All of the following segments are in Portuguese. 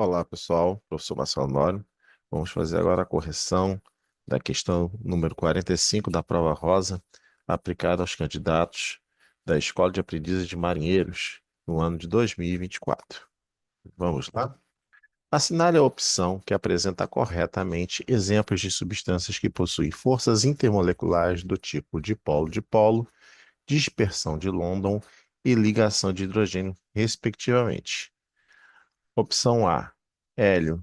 Olá, pessoal. Professor Marcelo Nório. Vamos fazer agora a correção da questão número 45 da prova rosa, aplicada aos candidatos da Escola de Aprendizes de Marinheiros no ano de 2024. Vamos lá? Assinale a opção que apresenta corretamente exemplos de substâncias que possuem forças intermoleculares do tipo dipolo-dipolo, dispersão de London e ligação de hidrogênio, respectivamente. Opção A, hélio,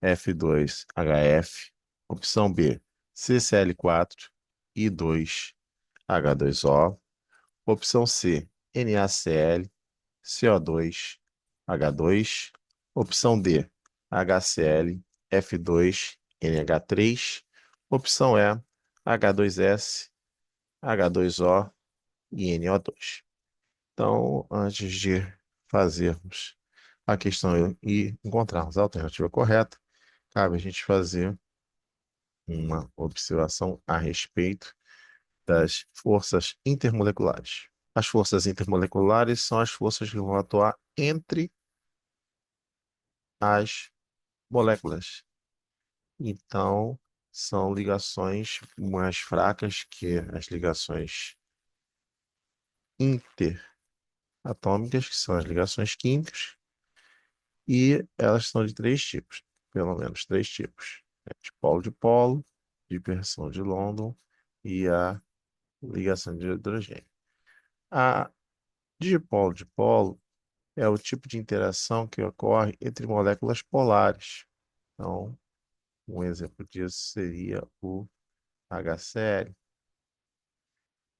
F2HF. Opção B, CCl4, I2H2O. Opção C, NaCl, CO2, H2. Opção D, HCl, F2, NH3. Opção E, H2S, H2O e NO2. Então, antes de fazermos a questão e encontrarmos a alternativa correta, cabe a gente fazer uma observação a respeito das forças intermoleculares. As forças intermoleculares são as forças que vão atuar entre as moléculas. Então, são ligações mais fracas que as ligações interatômicas, que são as ligações químicas, e elas são de três tipos, pelo menos três tipos: dipolo-dipolo, dispersão de London e a ligação de hidrogênio. A dipolo-dipolo é o tipo de interação que ocorre entre moléculas polares. Então, um exemplo disso seria o HCl,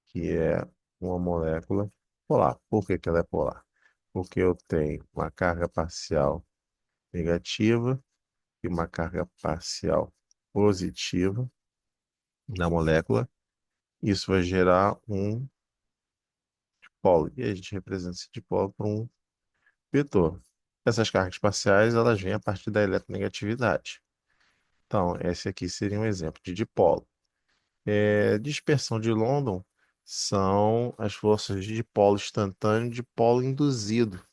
que é uma molécula polar. Por que que ela é polar? Porque eu tenho uma carga parcial negativa e uma carga parcial positiva na molécula. Isso vai gerar um dipolo. E a gente representa esse dipolo por um vetor. Essas cargas parciais, elas vêm a partir da eletronegatividade. Então, esse aqui seria um exemplo de dipolo. Dispersão de London são as forças de dipolo instantâneo e dipolo induzido.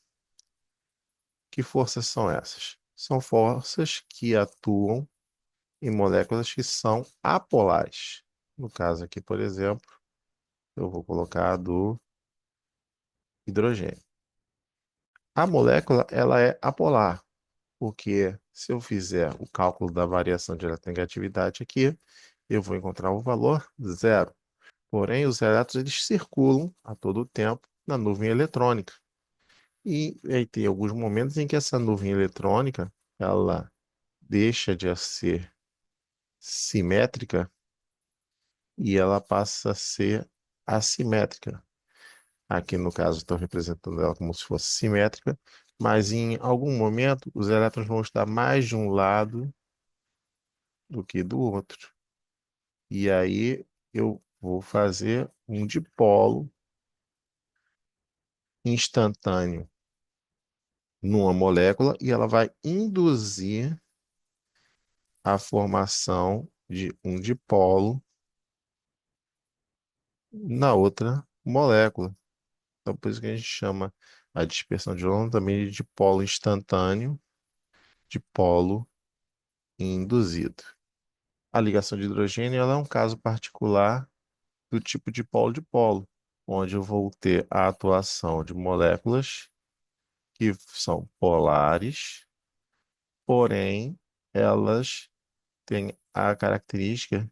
Que forças são essas? São forças que atuam em moléculas que são apolares. No caso aqui, por exemplo, eu vou colocar a do hidrogênio. A molécula, ela é apolar, porque se eu fizer o cálculo da variação de eletronegatividade aqui, eu vou encontrar o valor zero. Porém, os elétrons eles circulam a todo tempo na nuvem eletrônica. E aí tem alguns momentos em que essa nuvem eletrônica ela deixa de ser simétrica e ela passa a ser assimétrica. Aqui no caso estou representando ela como se fosse simétrica, mas em algum momento os elétrons vão estar mais de um lado do que do outro. E aí eu vou fazer um dipolo instantâneo numa molécula e ela vai induzir a formação de um dipolo na outra molécula. Então, por isso que a gente chama a dispersão de London também de dipolo instantâneo, dipolo induzido. A ligação de hidrogênio ela é um caso particular do tipo de polo-dipolo, onde eu vou ter a atuação de moléculas que são polares, porém elas têm a característica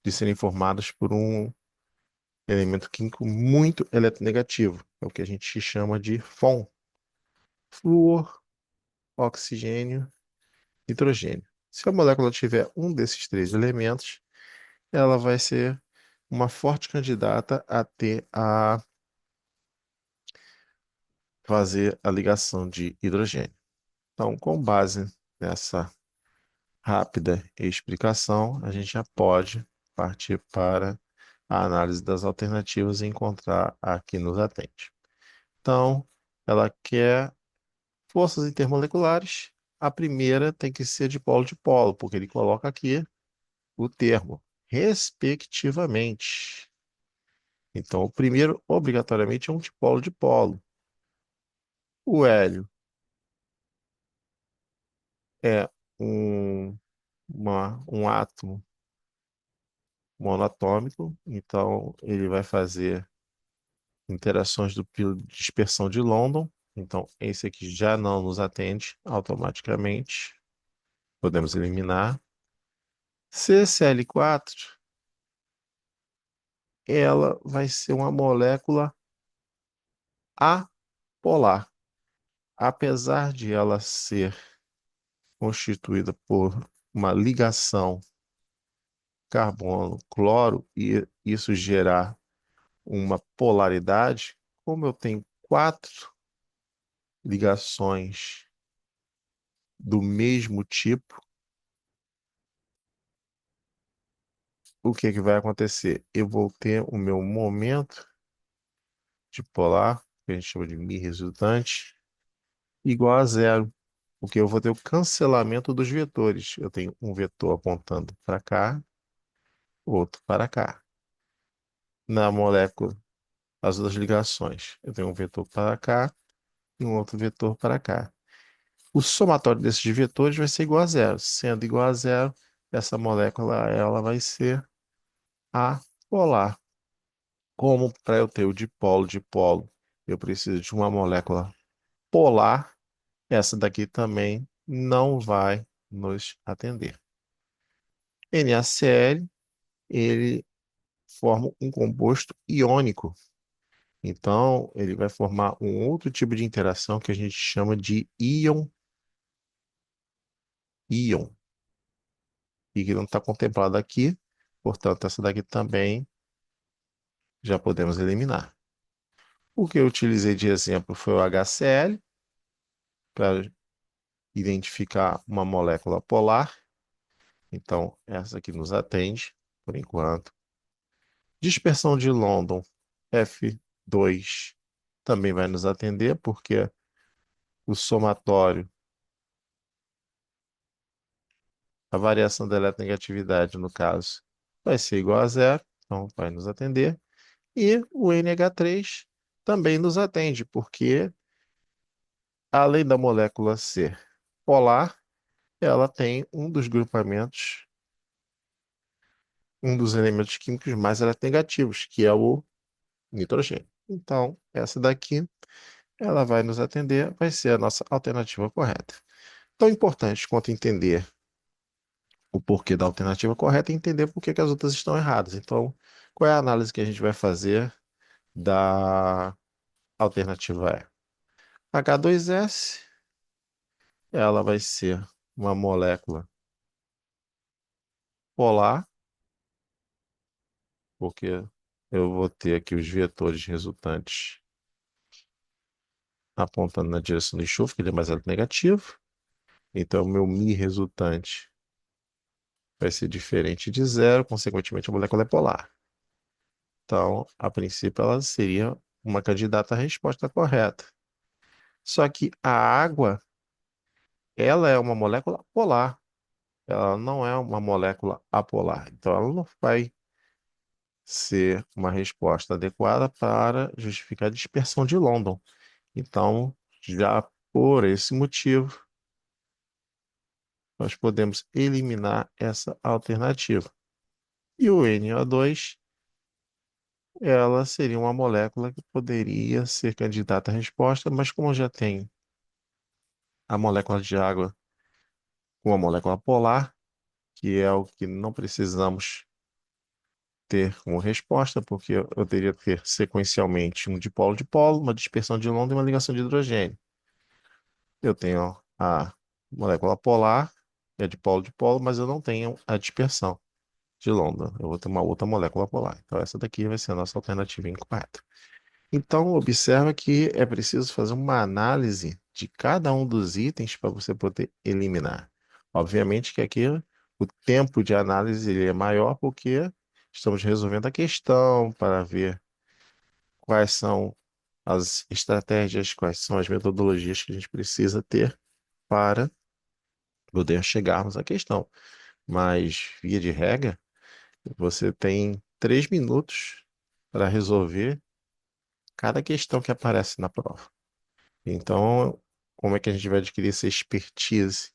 de serem formadas por um elemento químico muito eletronegativo. É o que a gente chama de FON, flúor, oxigênio, hidrogênio. Se a molécula tiver um desses três elementos, ela vai ser uma forte candidata a ter a fazer a ligação de hidrogênio. Então, com base nessa rápida explicação, a gente já pode partir para a análise das alternativas e encontrar a que nos atende. Então, ela quer forças intermoleculares. A primeira tem que ser de polo, porque ele coloca aqui o termo respectivamente. Então, o primeiro, obrigatoriamente, é um dipolo-dipolo. O hélio é um, um átomo monatômico, então ele vai fazer interações do polo de dispersão de London. Então, esse aqui já não nos atende automaticamente. Podemos eliminar. CCl4, ela vai ser uma molécula apolar. Apesar de ela ser constituída por uma ligação carbono-cloro e isso gerar uma polaridade, como eu tenho quatro ligações do mesmo tipo, o que que vai acontecer? Eu vou ter o meu momento dipolar, que a gente chama de Mi resultante, igual a zero, porque eu vou ter o cancelamento dos vetores. Eu tenho um vetor apontando para cá, outro para cá. Na molécula, as duas ligações, eu tenho um vetor para cá e um outro vetor para cá. O somatório desses vetores vai ser igual a zero. Sendo igual a zero, essa molécula ela vai ser apolar. Como para eu ter o dipolo, eu preciso de uma molécula polar, essa daqui também não vai nos atender. NaCl, ele forma um composto iônico. Então, ele vai formar um outro tipo de interação que a gente chama de íon, e que não está contemplado aqui. Portanto, essa daqui também já podemos eliminar. O que eu utilizei de exemplo foi o HCl, para identificar uma molécula polar. Então, essa aqui nos atende, por enquanto. Dispersão de London, F2, também vai nos atender, porque o somatório, a variação da eletronegatividade, no caso, vai ser igual a zero, então vai nos atender. E o NH3 também nos atende, porque além da molécula ser polar, ela tem um dos grupamentos, um dos elementos químicos mais eletronegativos, que é o nitrogênio. Então, essa daqui, ela vai nos atender, vai ser a nossa alternativa correta. Tão importante quanto entender o porquê da alternativa correta é entender por que que as outras estão erradas. Então, qual é a análise que a gente vai fazer da alternativa E? H2S, ela vai ser uma molécula polar, porque eu vou ter aqui os vetores resultantes apontando na direção do enxofre, que ele é mais negativo. Então, o meu Mi resultante vai ser diferente de zero, consequentemente, a molécula é polar. Então, a princípio, ela seria uma candidata à resposta correta. Só que a água, ela é uma molécula polar. Ela não é uma molécula apolar. Então, ela não vai ser uma resposta adequada para justificar a dispersão de London. Então, já por esse motivo, nós podemos eliminar essa alternativa. E o NO2, ela seria uma molécula que poderia ser candidata à resposta, mas como já tem a molécula de água com a molécula polar, que é o que não precisamos ter como resposta, porque eu teria que ter sequencialmente um dipolo-dipolo, uma dispersão de London e uma ligação de hidrogênio. Eu tenho a molécula polar, é dipolo-dipolo, mas eu não tenho a dispersão de London. Eu vou ter uma outra molécula polar. Então, essa daqui vai ser a nossa alternativa incorreta. Então, observa que é preciso fazer uma análise de cada um dos itens para você poder eliminar. Obviamente que aqui o tempo de análise ele é maior porque estamos resolvendo a questão para ver quais são as estratégias, quais são as metodologias que a gente precisa ter para poder chegarmos à questão. Mas, via de regra, você tem 3 minutos para resolver cada questão que aparece na prova. Então, como é que a gente vai adquirir essa expertise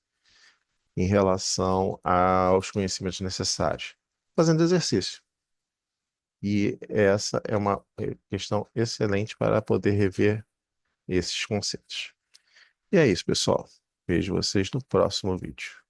em relação aos conhecimentos necessários, fazendo exercício. E essa é uma questão excelente para poder rever esses conceitos. E é isso, pessoal. Vejo vocês no próximo vídeo.